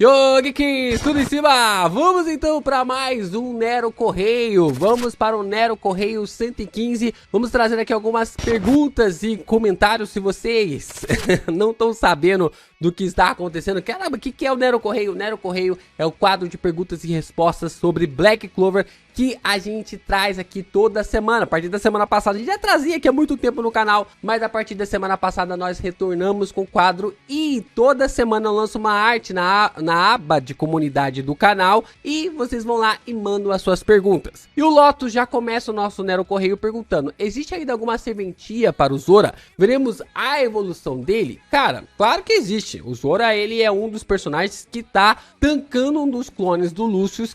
Yo, Geeks, tudo em cima? Vamos então para mais um Nero Correio. Vamos para o Nero Correio 115. Vamos trazer aqui algumas perguntas e comentários se vocês não estão sabendo do que está acontecendo. Caramba, o que é o Nero Correio? O Nero Correio é o quadro de perguntas e respostas sobre Black Clover que a gente traz aqui toda semana. A partir da semana passada, a gente já trazia aqui há muito tempo no canal, mas a partir da semana passada nós retornamos com o quadro e toda semana eu lanço uma arte na aba de comunidade do canal e vocês vão lá e mandam as suas perguntas. E o Lotus já começa o nosso Nero Correio perguntando: existe ainda alguma serventia para o Zora? Veremos a evolução dele? Cara, claro que existe. O Zora, ele é um dos personagens que tá tancando um dos clones do Lucius,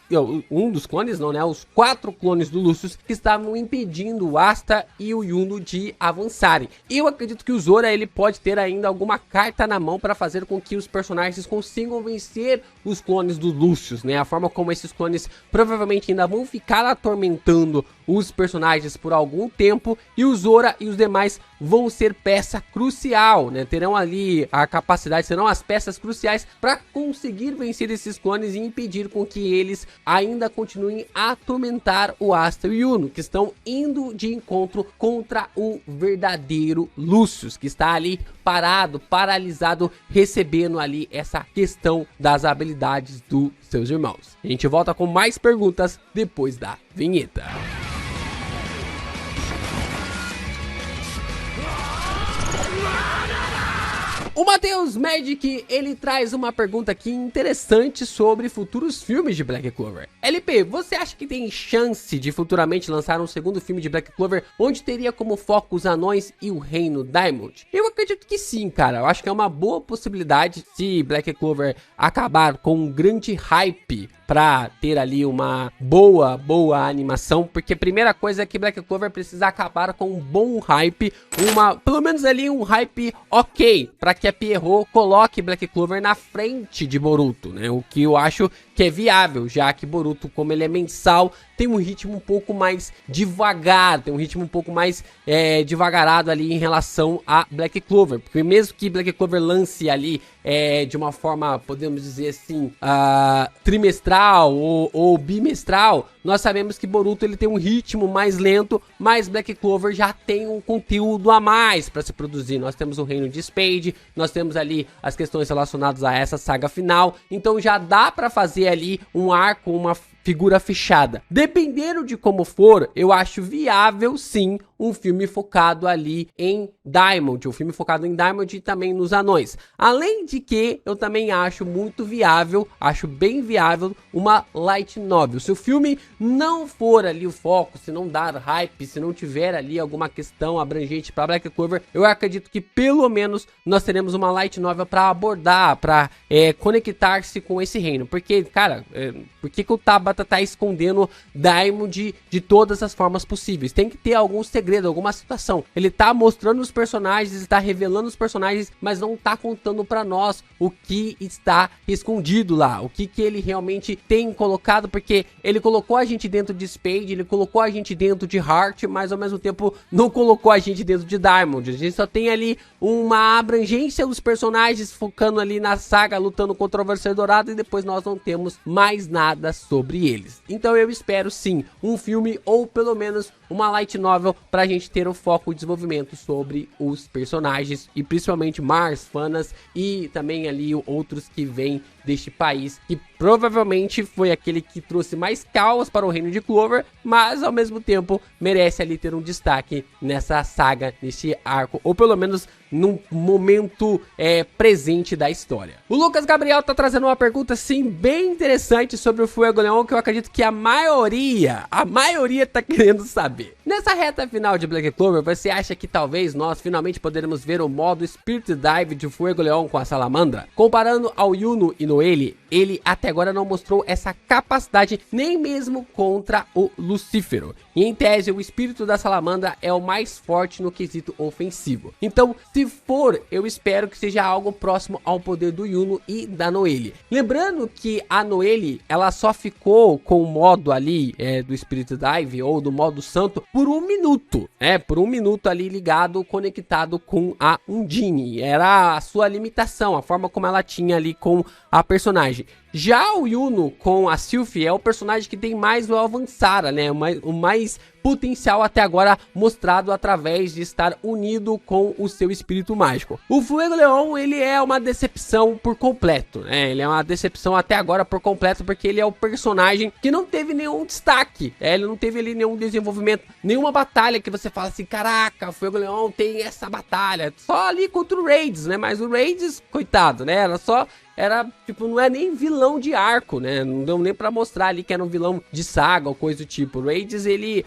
um dos clones não, né? Os 4 clones do Lucius que estavam impedindo o Asta e o Yuno de avançarem. Eu acredito que o Zora, ele pode ter ainda alguma carta na mão para fazer com que os personagens consigam vencer os clones do Lucius, né? A forma como esses clones provavelmente ainda vão ficar atormentando os personagens por algum tempo, e o Zora e os demais vão ser peça crucial, né? Terão ali a capacidade, serão as peças cruciais para conseguir vencer esses clones e impedir com que eles ainda continuem a atormentar o Asta e o Yuno, que estão indo de encontro contra o verdadeiro Lucius, que está ali parado, paralisado, recebendo ali essa questão das habilidades dos seus irmãos. A gente volta com mais perguntas depois da vinheta. O Matheus Magic, ele traz uma pergunta aqui interessante sobre futuros filmes de Black Clover. LP, você acha que tem chance de futuramente lançar um segundo filme de Black Clover, onde teria como foco os anões e o reino Diamond? Eu acredito que sim, cara. Eu acho que é uma boa possibilidade se Black Clover acabar com um grande hype pra ter ali uma boa animação, porque a primeira coisa é que Black Clover precisa acabar com um bom hype, pelo menos ali um hype ok, pra que a Pierrot coloque Black Clover na frente de Boruto, né? O que eu acho que é viável, já que Boruto, como ele é mensal, tem um ritmo um pouco mais devagar, tem um ritmo um pouco mais devagarado ali em relação a Black Clover, porque mesmo que Black Clover lance ali de uma forma, podemos dizer assim, trimestral ou bimestral, nós sabemos que Boruto ele tem um ritmo mais lento, mas Black Clover já tem um conteúdo a mais para se produzir. Nós temos o reino de Spade, nós temos ali as questões relacionadas a essa saga final, então já dá para fazer ali um arco, uma figura fechada. Dependendo de como for, eu acho viável sim um filme focado ali em Diamond, um filme focado em Diamond e também nos anões. Além de que eu também acho muito viável, acho bem viável uma light novel. Se o filme não for ali o foco, se não dar hype, se não tiver ali alguma questão abrangente para Black Clover, eu acredito que pelo menos nós teremos uma light novel para abordar, para conectar-se com esse reino. Porque, cara, por que o Tabata tá escondendo Diamond de todas as formas possíveis? Tem que ter algum segredo, alguma situação. Ele tá mostrando os personagens, está revelando os personagens, mas não tá contando pra nós o que está escondido lá, o que ele realmente tem colocado, porque ele colocou a gente dentro de Spade, ele colocou a gente dentro de Heart, mas ao mesmo tempo não colocou a gente dentro de Diamond. A gente só tem ali uma abrangência dos personagens focando ali na saga, lutando contra o Versailles Dourado, e depois nós não temos mais nada sobre eles. Então eu espero sim um filme ou pelo menos uma light novel pra gente ter o foco e desenvolvimento sobre os personagens e principalmente Mars, Fanas e também ali outros que vêm deste país, que provavelmente foi aquele que trouxe mais caos para o reino de Clover, mas ao mesmo tempo merece ali ter um destaque nessa saga, nesse arco, ou pelo menos num momento presente da história. O Lucas Gabriel tá trazendo uma pergunta sim bem interessante sobre o Fuego Leon, que eu acredito que a maioria tá querendo saber. Nessa reta final de Black Clover, você acha que talvez nós finalmente poderemos ver o modo Spirit Dive de Fuego Leon com a Salamandra? Comparando ao Yuno e Noelle, ele até agora não mostrou essa capacidade nem mesmo contra o Lucífero. E em tese, o espírito da Salamandra é o mais forte no quesito ofensivo. Então, se for, eu espero que seja algo próximo ao poder do Yuno e da Noelle. Lembrando que a Noelle, ela só ficou com o modo ali do Spirit Dive ou do modo santo por 1 minuto, por 1 minuto ali ligado, conectado com a Undine. Era a sua limitação, a forma como ela tinha ali com a personagem. Charlotte. Já o Yuno com a Sylphie é o personagem que tem mais o Avançara, né? O mais potencial até agora mostrado através de estar unido com o seu espírito mágico. O Fuegoleon, ele é uma decepção por completo, né? Ele é uma decepção até agora por completo, porque ele é o personagem que não teve nenhum destaque, ele não teve ali nenhum desenvolvimento, nenhuma batalha que você fala assim, caraca, o Fuegoleon tem essa batalha, só ali contra o Raids, né? Mas o Raids, coitado, né? Era, tipo, não é nem vilão de arco, né? Não deu nem pra mostrar ali que era um vilão de saga ou coisa do tipo. O Raids, ele,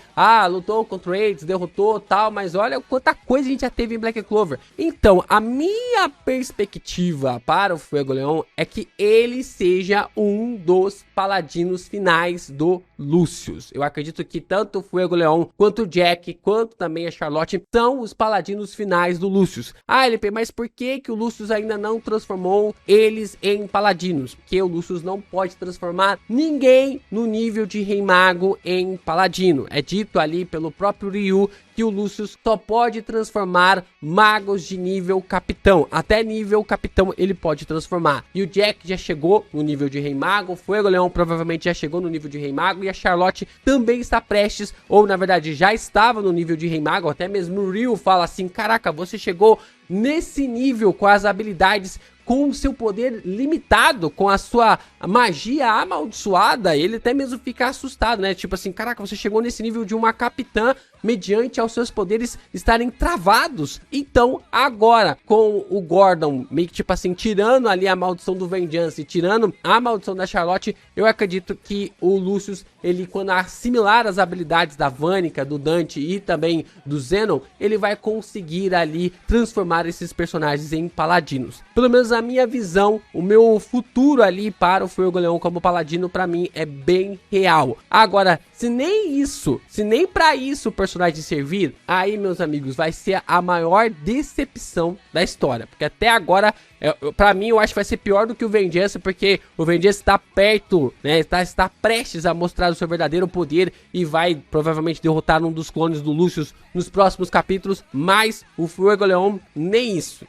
lutou contra o Raids, derrotou tal, mas olha quanta coisa a gente já teve em Black Clover. Então, a minha perspectiva para o Fuegoleon é que ele seja um dos paladinos finais do Lucius. Eu acredito que tanto o Fuegoleon, quanto o Jack, quanto também a Charlotte são os paladinos finais do Lucius. LP, mas por que o Lucius ainda não transformou eles em paladinos? Porque o Lucius não pode transformar ninguém no nível de Rei Mago em paladino. É dito ali pelo próprio Ryu que o Lucius só pode transformar magos de nível capitão. Até nível capitão ele pode transformar. E o Jack já chegou no nível de Rei Mago, o Fuegoleon provavelmente já chegou no nível de Rei Mago, e a Charlotte também está prestes, ou na verdade já estava no nível de Rei Mago. Até mesmo o Ryu fala assim, caraca, você chegou nesse nível com as habilidades, com o seu poder limitado, com a sua magia amaldiçoada. Ele até mesmo fica assustado, né? Tipo assim, caraca, você chegou nesse nível de uma capitã mediante aos seus poderes estarem travados. Então, agora, com o Gordon meio que tipo assim, tirando ali a maldição do Vengeance e tirando a maldição da Charlotte, eu acredito que o Lucius, ele quando assimilar as habilidades da Vanica, do Dante e também do Zenon, ele vai conseguir ali transformar esses personagens em paladinos. Pelo menos a minha visão, o meu futuro ali para o Fuegoleon como paladino, para mim é bem real. Agora, se nem para isso o personagem servir, aí, meus amigos, vai ser a maior decepção da história, porque até agora, pra mim, eu acho que vai ser pior do que o Vengeance, porque o Vengeance está perto, né, está prestes a mostrar o seu verdadeiro poder e vai provavelmente derrotar um dos clones do Lucius nos próximos capítulos, mas o Fuegoleon, nem isso.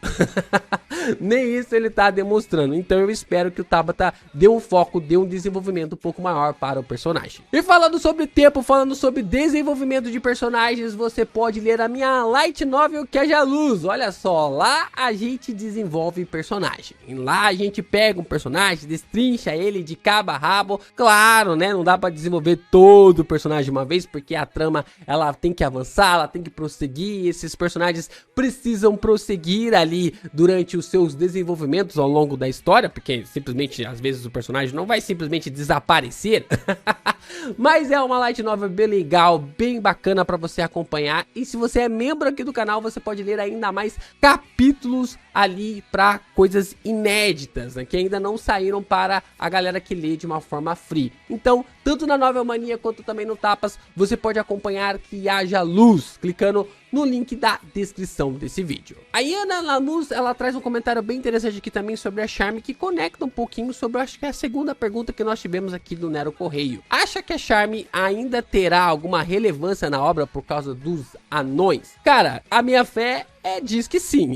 Nem isso ele tá demonstrando. Então eu espero que o Tabata dê um foco, dê um desenvolvimento um pouco maior para o personagem. E falando sobre tempo, falando sobre desenvolvimento de personagens, você pode ler a minha light novel, que é Jaluz. Olha só, lá a gente desenvolve personagem. E lá a gente pega um personagem, destrincha ele de cabo a rabo. Claro, né, não dá para desenvolver todo o personagem de uma vez, porque a trama, ela tem que avançar, ela tem que prosseguir. Esses personagens precisam prosseguir ali durante os seus desenvolvimentos ao longo da história, porque simplesmente, às vezes, o personagem não vai simplesmente desaparecer. Mas é uma light novel bem legal, bem bacana para você acompanhar. E se você é membro aqui do canal, você pode ler ainda mais capítulos ali para coisas inéditas, né, que ainda não saíram para a galera que lê de uma forma free. Então, tanto na Novel Mania quanto também no Tapas, você pode acompanhar Que Haja Luz, clicando no link da descrição desse vídeo. A Ana Lanús, ela traz um comentário bem interessante aqui também sobre a Charme, que conecta um pouquinho sobre, acho que é a segunda pergunta que nós tivemos aqui do Nero Correio. Acha que a Charme ainda terá alguma relevância na obra por causa dos anões? Cara, a minha fé diz que sim.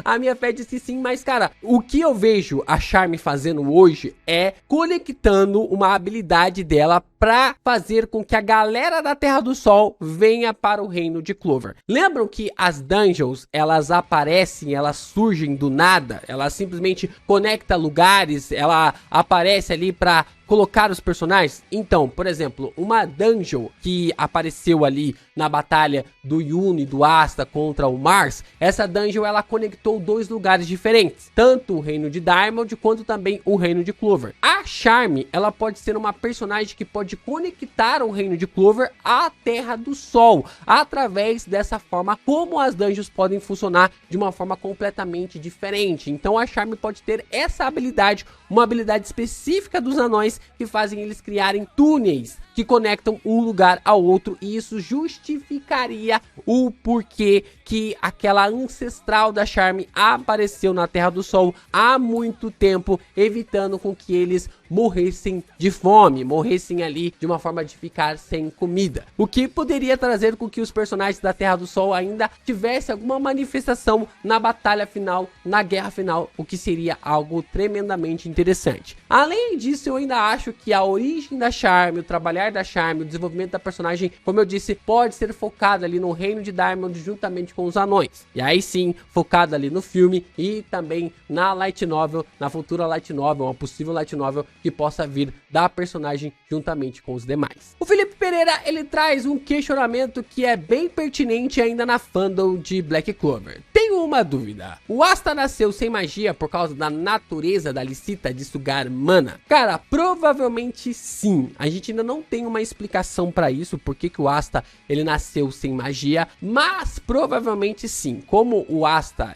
A minha fé diz que sim, mas cara, o que eu vejo a Charme fazendo hoje é conectando uma habilidade dela pra fazer com que a galera da Terra do Sol venha para o reino de Clover. Lembram que as dungeons, elas aparecem, elas surgem do nada, ela simplesmente conecta lugares, ela aparece ali pra colocar os personagens? Então, por exemplo, uma dungeon que apareceu ali na batalha do Yuno e do Asta contra o Mars, essa dungeon ela conectou dois lugares diferentes, tanto o reino de Diamond quanto também o reino de Clover. A Charme, ela pode ser uma personagem que pode conectar o reino de Clover à Terra do Sol, através dessa forma como as dungeons podem funcionar de uma forma completamente diferente. Então a Charme pode ter essa habilidade, uma habilidade específica dos anões, que fazem eles criarem túneis que conectam um lugar ao outro, e isso justificaria o porquê que aquela ancestral da Charme apareceu na Terra do Sol há muito tempo, evitando com que eles morressem de fome, morressem ali de uma forma de ficar sem comida. O que poderia trazer com que os personagens da Terra do Sol ainda tivessem alguma manifestação na batalha final, na guerra final, o que seria algo tremendamente interessante. Além disso, eu ainda acho que a origem da Charme, o trabalhar da Charme, o desenvolvimento da personagem, como eu disse, pode ser focado ali no reino de Diamond juntamente com os anões. E aí sim, focado ali no filme e também na light novel, na futura light novel, uma possível light novel que possa vir da personagem juntamente com os demais. O Felipe Pereira, ele traz um questionamento que é bem pertinente ainda na fandom de Black Clover. Tenho uma dúvida. O Asta nasceu sem magia por causa da natureza da Alicita de sugar mana? Cara, provavelmente sim. A gente ainda não tem uma explicação pra isso, porque que o Asta ele nasceu sem magia, mas provavelmente sim. Como o Asta,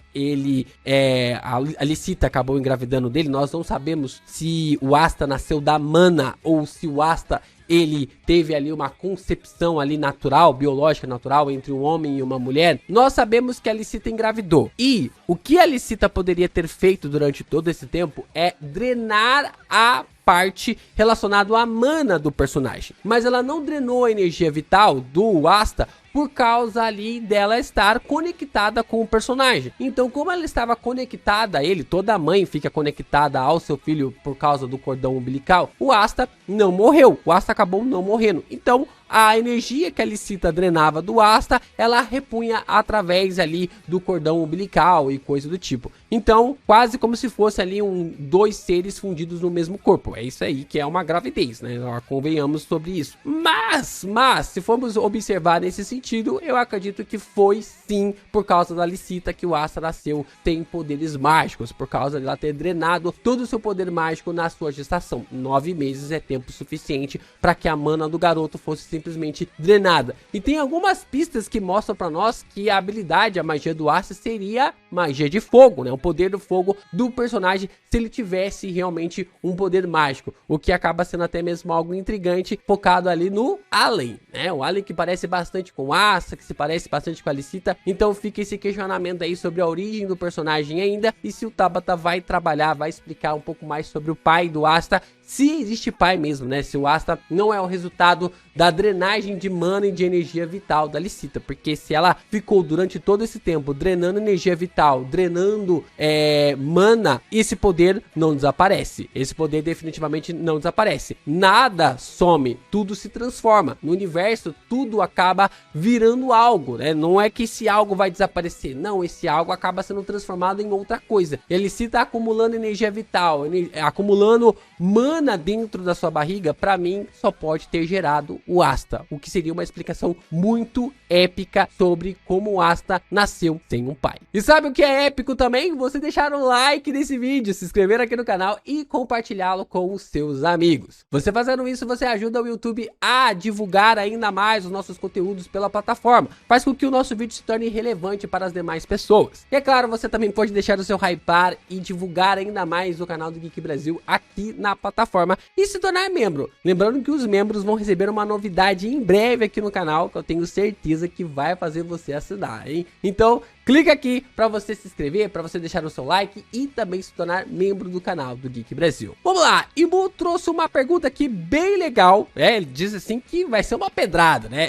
a Alicita acabou engravidando dele, nós não sabemos se o Asta nasceu da mana ou se o Asta ele teve ali uma concepção ali natural, biológica natural, entre um homem e uma mulher. Nós sabemos que a Alicita engravidou. E o que a Alicita poderia ter feito durante todo esse tempo é drenar a parte relacionada à mana do personagem. Mas ela não drenou a energia vital do Asta por causa ali dela estar conectada com o personagem. Então, como ela estava conectada a ele, toda mãe fica conectada ao seu filho por causa do cordão umbilical, o Asta não morreu. O Asta acabou não morrendo. Então, a energia que a Alicita drenava do Asta, ela repunha através ali do cordão umbilical e coisa do tipo. Então, quase como se fosse ali dois seres fundidos no mesmo corpo. É isso aí que é uma gravidez, né? Convenhamos sobre isso. Mas, se formos observar nesse sentido, eu acredito que foi sim por causa da Alicita que o Asta nasceu sem poderes mágicos, por causa dela ter drenado todo o seu poder mágico na sua gestação. 9 meses é tempo suficiente para que a mana do garoto fosse simplesmente drenada. E tem algumas pistas que mostram para nós que a habilidade, a magia do Asta seria magia de fogo, né? O poder do fogo do personagem se ele tivesse realmente um poder mágico, o que acaba sendo até mesmo algo intrigante, focado ali no Allen, né? O Allen que parece bastante com o Asta, que se parece bastante com a Alicita. Então fica esse questionamento aí sobre a origem do personagem ainda, e se o Tabata vai trabalhar, vai explicar um pouco mais sobre o pai do Asta, se existe pai mesmo, né? Se o Asta não é o resultado da drenagem de mana e de energia vital da Alicita, porque se ela ficou durante todo esse tempo drenando energia vital, drenando mana, esse poder não desaparece. Esse poder definitivamente não desaparece. Nada some, tudo se transforma. No universo, tudo acaba virando algo, né? Não é que esse algo vai desaparecer, não, esse algo acaba sendo transformado em outra coisa. E a Alicita acumulando energia vital, acumulando mana dentro da sua barriga, pra mim só pode ter gerado o Asta, o que seria uma explicação muito épica sobre como o Asta nasceu sem um pai. E sabe o que é épico também? Você deixar um like nesse vídeo, se inscrever aqui no canal e compartilhá-lo com os seus amigos. Você fazendo isso, você ajuda o YouTube a divulgar ainda mais os nossos conteúdos pela plataforma, faz com que o nosso vídeo se torne relevante para as demais pessoas. E é claro, você também pode deixar o seu hypar e divulgar ainda mais o canal do Geek Brasil aqui na plataforma e se tornar membro. Lembrando que os membros vão receber uma novidade em breve aqui no canal, que eu tenho certeza que vai fazer você assinar, hein? Então, clica aqui para você se inscrever, para você deixar o seu like e também se tornar membro do canal do Geek Brasil. Vamos lá, Ibu trouxe uma pergunta aqui bem legal, ele diz assim que vai ser uma pedrada, né?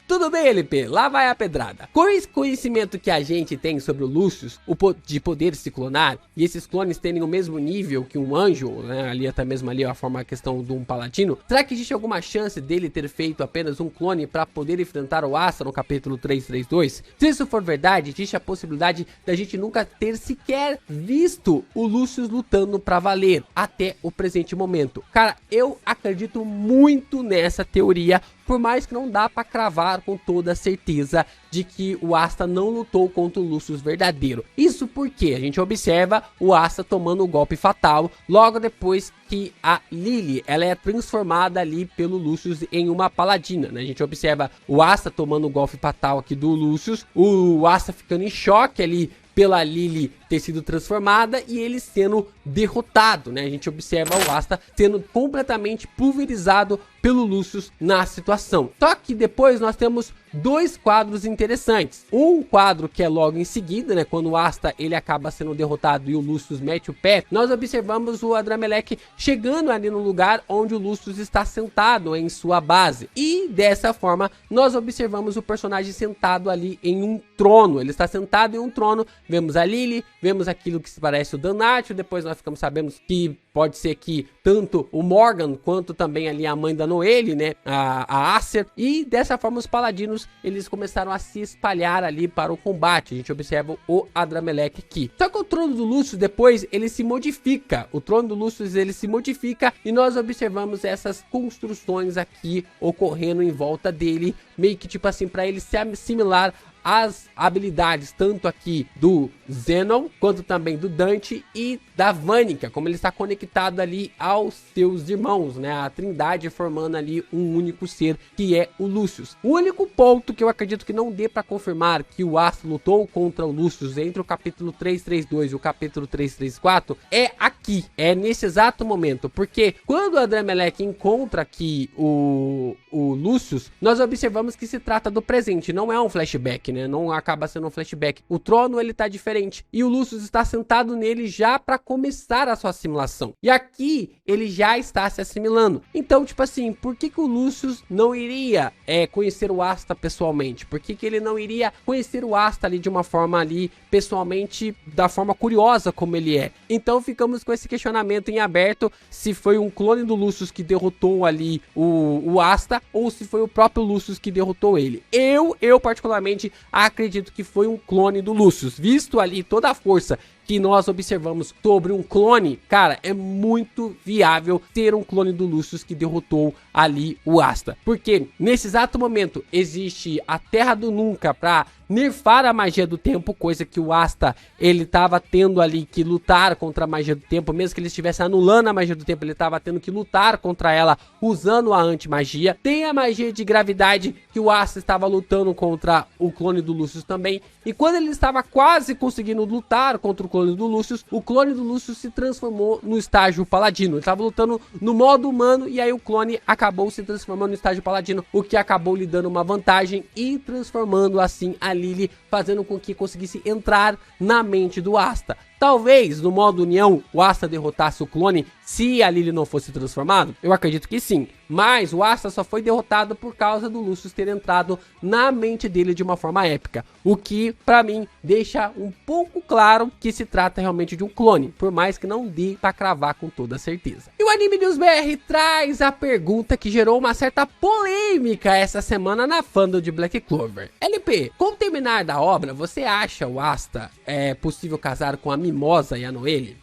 Tudo bem, LP, lá vai a pedrada. Com esse conhecimento que a gente tem sobre o Lucius, de poder se clonar, e esses clones terem o mesmo nível que um anjo, né? Ali até mesmo ali a questão de um paladino, será que existe alguma chance dele ter feito apenas um clone para poder enfrentar o Asta no capítulo 332? Se isso for verdade, existe a possibilidade da gente nunca ter sequer visto o Lucius lutando pra valer até o presente momento. Cara, eu acredito muito nessa teoria, por mais que não dá pra cravar com toda certeza de que o Asta não lutou contra o Lucius verdadeiro. Isso porque a gente observa o Asta tomando o golpe fatal logo depois que a Lily, ela é transformada ali pelo Lucius em uma paladina, né? A gente observa o Asta tomando o golpe fatal aqui do Lucius, o Asta ficando em choque ali pela Lily ter sido transformada e ele sendo derrotado, né? A gente observa o Asta sendo completamente pulverizado pelo Lucius na situação. Só que depois nós temos dois quadros interessantes. Um quadro que é logo em seguida, né, quando o Asta ele acaba sendo derrotado e o Lucius mete o pé, nós observamos o Adramelech chegando ali no lugar onde o Lucius está sentado em sua base. E dessa forma nós observamos o personagem sentado ali em um trono. Ele está sentado em um trono. Vemos a Lily, vemos aquilo que se parece o Damnatio. Depois nós ficamos sabendo que pode ser que tanto o Morgan quanto também ali a mãe da Noelle, né, a Acer, e dessa forma os paladinos eles começaram a se espalhar ali para o combate. A gente observa o Adramelech aqui. Só que o trono do Lucius depois ele se modifica. O trono do Lucius ele se modifica e nós observamos essas construções aqui ocorrendo em volta dele, meio que tipo assim para ele se assimilar as habilidades tanto aqui do Zenon quanto também do Dante e da Vanica, como ele está conectado ali aos seus irmãos, né, a trindade formando ali um único ser que é o Lucius. O único ponto que eu acredito que não dê para confirmar que o Asta lutou contra o Lucius entre o capítulo 332 e o capítulo 334 é aqui, é nesse exato momento, porque quando o Adramelech encontra aqui o Lucius, nós observamos que se trata do presente, não é um flashback, né? Não acaba sendo um flashback. O trono ele tá diferente e o Lucius está sentado nele já para começar a sua assimilação. E aqui ele já está se assimilando. Então, tipo assim, por que o Lucius não iria conhecer o Asta pessoalmente? Por que ele não iria conhecer o Asta ali de uma forma ali pessoalmente, da forma curiosa como ele é? Então ficamos com esse questionamento em aberto, se foi um clone do Lucius que derrotou ali o Asta ou se foi o próprio Lucius que derrotou ele. Eu particularmente acredito que foi um clone do Lucius, visto ali toda a força que nós observamos sobre um clone, cara, é muito viável ter um clone do Lucius que derrotou ali o Asta, porque nesse exato momento existe a Terra do Nunca para nerfar a magia do tempo, coisa que o Asta ele tava tendo ali que lutar contra a magia do tempo, mesmo que ele estivesse anulando a magia do tempo, ele tava tendo que lutar contra ela usando a anti-magia. Tem a magia de gravidade que o Asta estava lutando contra o clone do Lucius também, e quando ele estava quase conseguindo lutar contra o clone do Lucius se transformou no estágio paladino. Ele estava lutando no modo humano e aí o clone acabou se transformando no estágio paladino, o que acabou lhe dando uma vantagem e transformando assim a Lily, fazendo com que conseguisse entrar na mente do Asta. Talvez no modo união o Asta derrotasse o clone se a Lily não fosse transformado? Eu acredito que sim. Mas o Asta só foi derrotado por causa do Lucius ter entrado na mente dele de uma forma épica. O que, pra mim, deixa um pouco claro que se trata realmente de um clone. Por mais que não dê pra cravar com toda certeza. E o Anime News BR traz a pergunta que gerou uma certa polêmica essa semana na fandom de Black Clover. LP, com o terminar da obra, você acha o Asta possível casar com a Mimosa e a Noelle?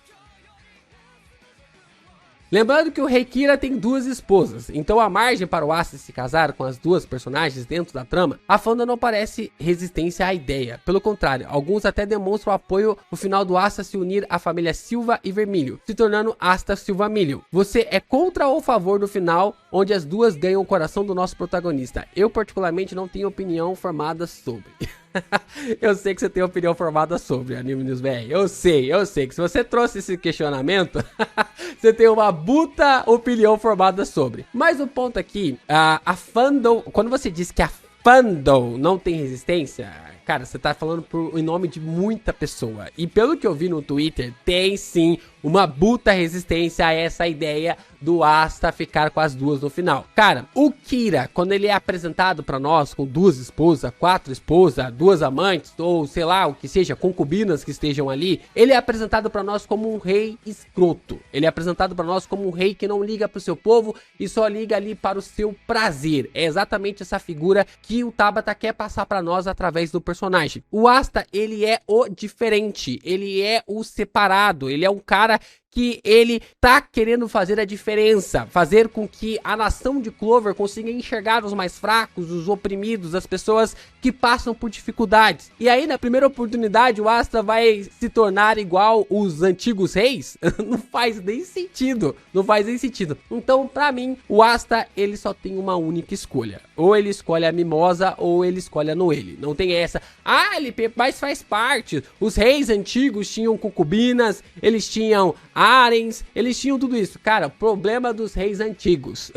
Lembrando que o Rei Kira tem duas esposas, então a margem para o Asta se casar com as duas personagens dentro da trama, a fandom não parece resistência à ideia. Pelo contrário, alguns até demonstram apoio no final do Asta se unir à família Silva e Vermilho, se tornando Asta Silvamillion. Você é contra ou a favor do final, onde as duas ganham o coração do nosso protagonista? Eu particularmente não tenho opinião formada sobre. Eu sei que você tem opinião formada sobre Anime News BR. Eu sei que se você trouxe esse questionamento, você tem uma puta opinião formada sobre. Mas o ponto aqui, a fandom, quando você diz que a fandom não tem resistência, cara, você tá falando em nome de muita pessoa. E pelo que eu vi no Twitter, tem sim uma puta resistência a essa ideia do Asta ficar com as duas no final. Cara, o Kira, quando ele é apresentado pra nós com duas esposas, quatro esposas, duas amantes, ou sei lá, o que seja, concubinas que estejam ali, ele é apresentado pra nós como um rei escroto. Ele é apresentado pra nós como um rei que não liga pro seu povo e só liga ali para o seu prazer. É exatamente essa figura que o Tabata quer passar pra nós através do personagem. O Asta, ele é o diferente, ele é o separado, ele é um cara que ele tá querendo fazer a diferença, fazer com que a nação de Clover consiga enxergar os mais fracos, os oprimidos, as pessoas que passam por dificuldades. E aí, na primeira oportunidade, o Asta vai se tornar igual os antigos reis? Não faz nem sentido, não faz nem sentido. Então, pra mim, o Asta, ele só tem uma única escolha. Ou ele escolhe a Mimosa, ou ele escolhe a Noelle. Não tem essa, LP, mas faz parte. Os reis antigos tinham concubinas, eles tinham haréns, eles tinham tudo isso. Cara, problema dos reis antigos.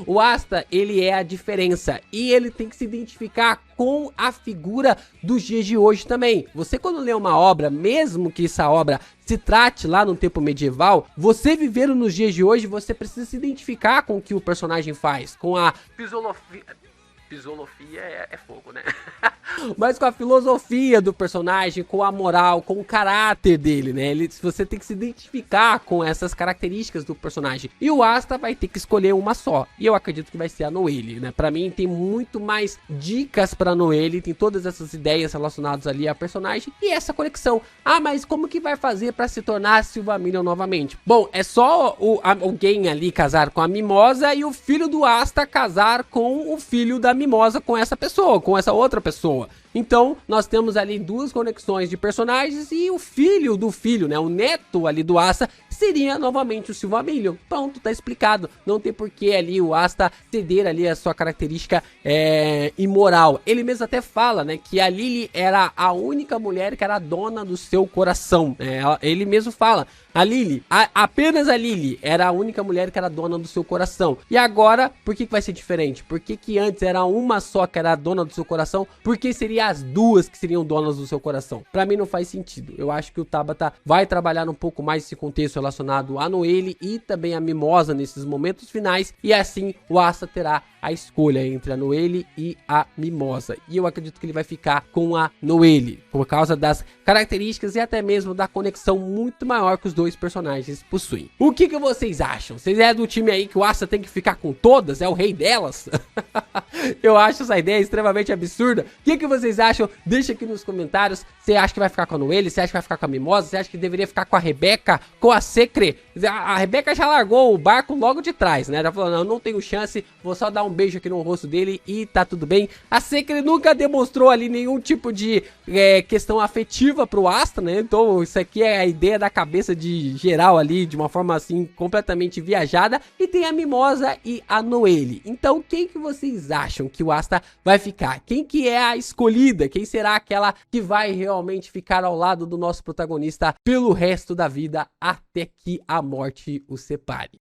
O Asta, ele é a diferença. E ele tem que se identificar com a figura dos dias de hoje também. Você, quando lê uma obra, mesmo que essa obra se trate lá no tempo medieval, você vivendo nos dias de hoje, você precisa se identificar com o que o personagem faz, com a filosofia é fogo, né? Mas com a filosofia do personagem, com a moral, com o caráter dele, né? Você tem que se identificar com essas características do personagem. E o Asta vai ter que escolher uma só. E eu acredito que vai ser a Noelle, né? Pra mim tem muito mais dicas pra Noelle, tem todas essas ideias relacionadas ali a personagem e essa conexão. Mas como que vai fazer pra se tornar Silmarillion novamente? Bom, é só alguém ali casar com a Mimosa e o filho do Asta casar com o filho da Mimosa, com essa pessoa, com essa outra pessoa. Então, nós temos ali duas conexões de personagens e o filho do filho, né, o neto ali do Asta, seria novamente o Silmarillion. Pronto, tá explicado. Não tem por que ali o Asta ceder ali a sua característica imoral. Ele mesmo até fala, né, que a Lily era a única mulher que era dona do seu coração. Ele mesmo fala, a Lily, apenas a Lily era a única mulher que era dona do seu coração. E agora, por que vai ser diferente? Por que antes era uma só que era a dona do seu coração? Porque seria as duas que seriam donas do seu coração? Pra mim não faz sentido. Eu acho que o Tabata vai trabalhar um pouco mais esse contexto relacionado a Noelle e também a Mimosa nesses momentos finais. E assim o Asta terá a escolha entre a Noelle e a Mimosa. E eu acredito que ele vai ficar com a Noelle, por causa das características e até mesmo da conexão muito maior que os dois personagens possuem. O que vocês acham? Vocês é do time aí que o Asta tem que ficar com todas? É o rei delas? Eu acho essa ideia extremamente absurda. O que vocês acham? Deixa aqui nos comentários. Você acha que vai ficar com a Noelle? Você acha que vai ficar com a Mimosa? Você acha que deveria ficar com a Rebeca? Com a Secre? A Rebeca já largou o barco logo de trás, né? Ela falou, não tenho chance, vou só dar um beijo aqui no rosto dele e tá tudo bem. A Secre nunca demonstrou ali nenhum tipo de questão afetiva pro Asta, né? Então isso aqui é a ideia da cabeça de geral ali, de uma forma assim completamente viajada. E tem a Mimosa e a Noelle. Então quem que vocês acham que o Asta vai ficar? Quem que é a escolhida? Quem será aquela que vai realmente ficar ao lado do nosso protagonista pelo resto da vida até que a morte o separe?